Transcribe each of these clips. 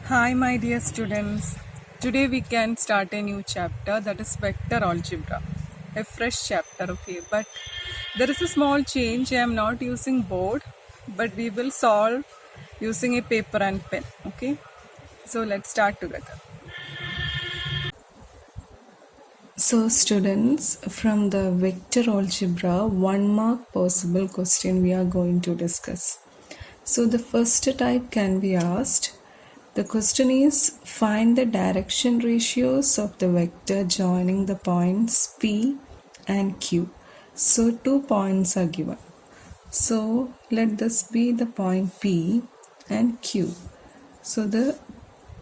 Hi, my dear students. Today we can start a new chapter, that is vector algebra. A fresh chapter, okay. But there is a small change. I am not using board, but we will solve using a paper and pen, okay. So let's start together. So students, from the vector algebra, 1 mark possible question we are going to discuss. So the first type can be asked. The question is, find the direction ratios of the vector joining the points P and Q. So 2 points are given. So let this be the point P and Q. So the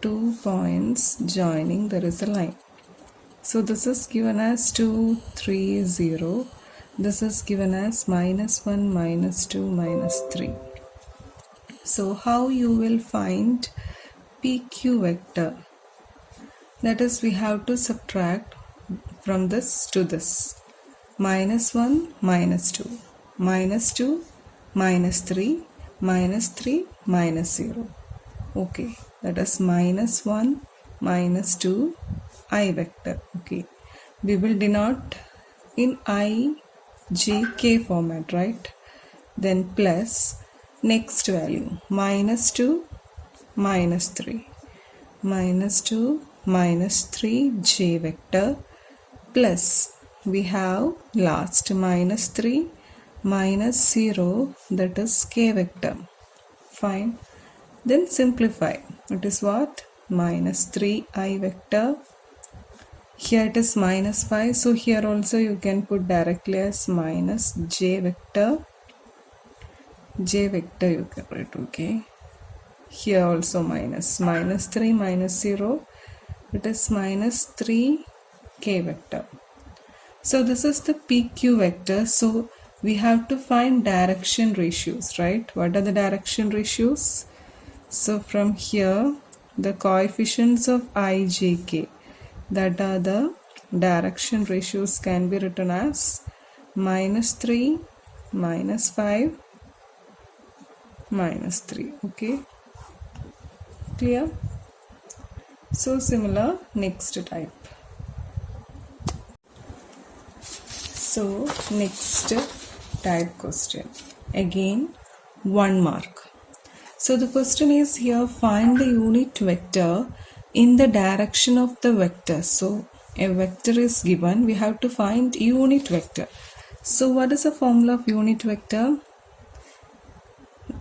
2 points joining, there is a line. So this is given as 2, 3, 0. This is given as -1, -2, -3. So how you will find PQ vector? That is, we have to subtract from this to this. -1, -2, -2, -3, -3, -0. Okay, that is -1, -2, I vector. Okay, we will denote in I, J, K format, right? Then plus next value -2, -3, -2, -3 J vector, plus we have last -3, -0, that is K vector. Fine. Then simplify. It is what? -3 I vector. Here it is -5. So here also you can put directly as minus J vector. J vector you can write, okay. Here also -3, -0. It is -3 K vector. So this is the PQ vector. So we have to find direction ratios, right? What are the direction ratios? So from here, the coefficients of I, J, K, that are the direction ratios, can be written as -3, -5, -3. Okay, clear? So similar, next type. So next type question, again 1 mark. So the question is here, find the unit vector in the direction of the vector. So a vector is given, we have to find unit vector. So what is the formula of unit vector?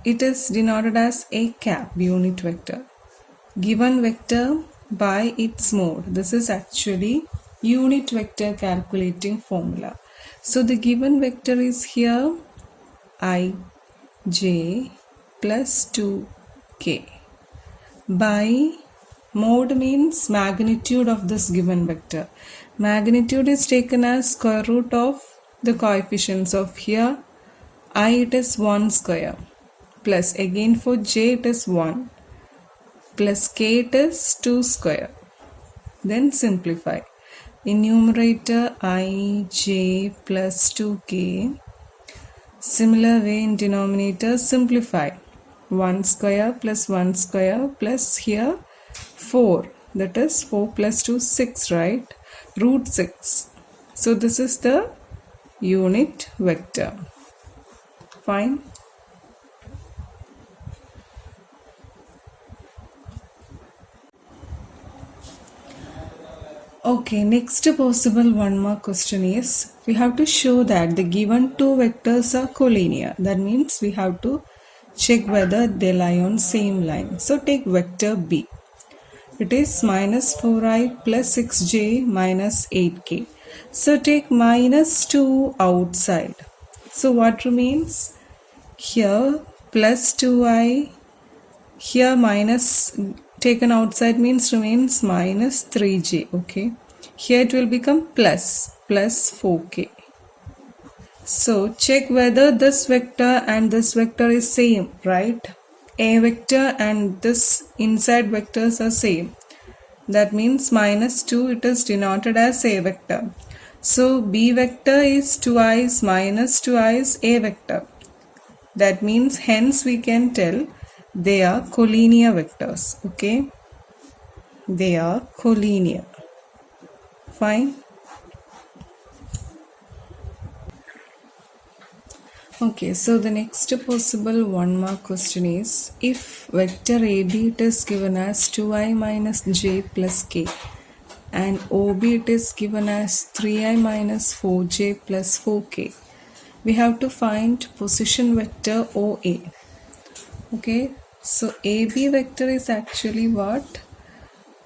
It is denoted as a cap, unit vector. Given vector by its mode. This is actually unit vector calculating formula. So the given vector is here I, J plus 2K. By mode means magnitude of this given vector. Magnitude is taken as square root of the coefficients of here. I, it is 1 square, plus again for J it is 1, plus K it is 2 square. Then simplify. In numerator I, J plus 2K. Similar way in denominator, simplify. 1 square plus 1 square plus here 4. That is 4 plus 2, 6, right? Root 6. So this is the unit vector. Fine. Okay, next possible 1 mark question is, we have to show that the given two vectors are collinear. That means we have to check whether they lie on same line. So take vector B. It is -4i plus 6j minus 8k. So take -2 outside. So what remains? Here plus 2i. Here minus taken outside means remains -3j. Okay. Here it will become plus 4k. So check whether this vector and this vector is same, right? A vector and this inside vectors are same. That means -2, it is denoted as A vector. So B vector is 2i's minus 2i's A vector. That means hence we can tell they are collinear vectors. Okay. they are collinear. Fine. Okay, so the next possible 1 mark question is, if vector AB it is given as 2i minus j plus k and OB it is given as 3i minus 4j plus 4k, we have to find position vector OA. Okay, so AB vector is actually what?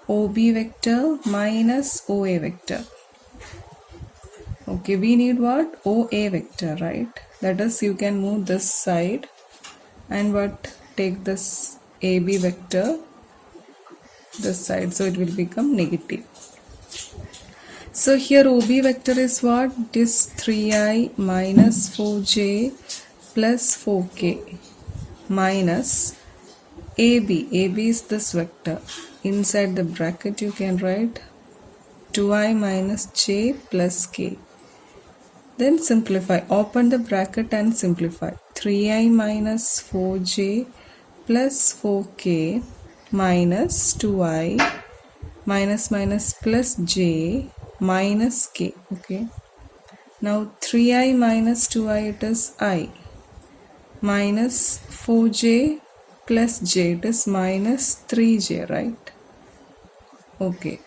OB vector minus OA vector. Okay, we need what? OA vector, right? That is, you can move this side and what? Take this AB vector this side, so it will become negative. So here OB vector is what? It is 3i minus 4j plus 4k minus AB. AB is this vector. Inside the bracket you can write 2i minus j plus k. Then simplify. Open the bracket and simplify. 3i minus 4j plus 4k minus 2i minus minus plus j minus k. Okay. Now 3i minus 2i it is I minus 4j plus j it is minus 3j, right? Okay.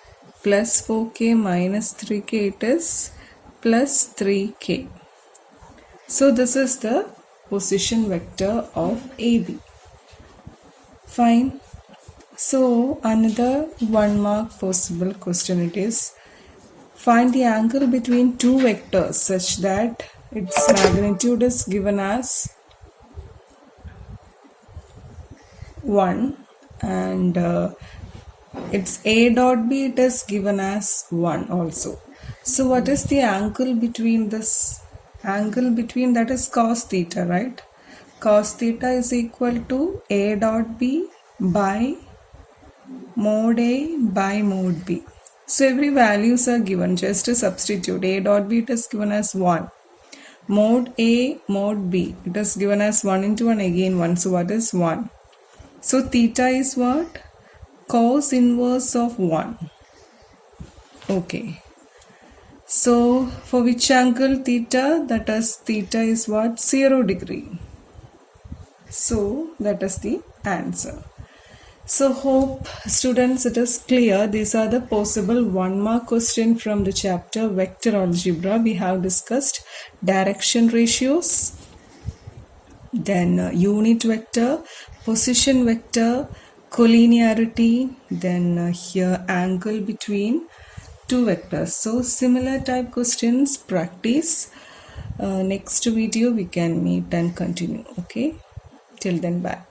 Plus 4k minus 3k it is plus 3k. So this is the position vector of AB. Fine. So another 1 mark possible question it is, find the angle between two vectors such that its magnitude is given as 1 and its A dot B it is given as 1 also. So what is the angle between this? Angle between, that is cos theta, right? Cos theta is equal to A dot B by mod A by mod B. So every values are given, just to substitute. A dot B it is given as 1. Mod A mod B it is given as 1 into 1 again 1. So what is 1? So theta is what? Cos inverse of 1. Okay. So for which angle theta? That is, theta is what? 0 degree. So that is the answer. So hope students it is clear. These are the possible 1 mark question from the chapter vector algebra. We have discussed direction ratios, then unit vector, position vector, collinearity, then here angle between two vectors. So similar type questions practice. Next video we can meet and continue. Okay, till then, bye.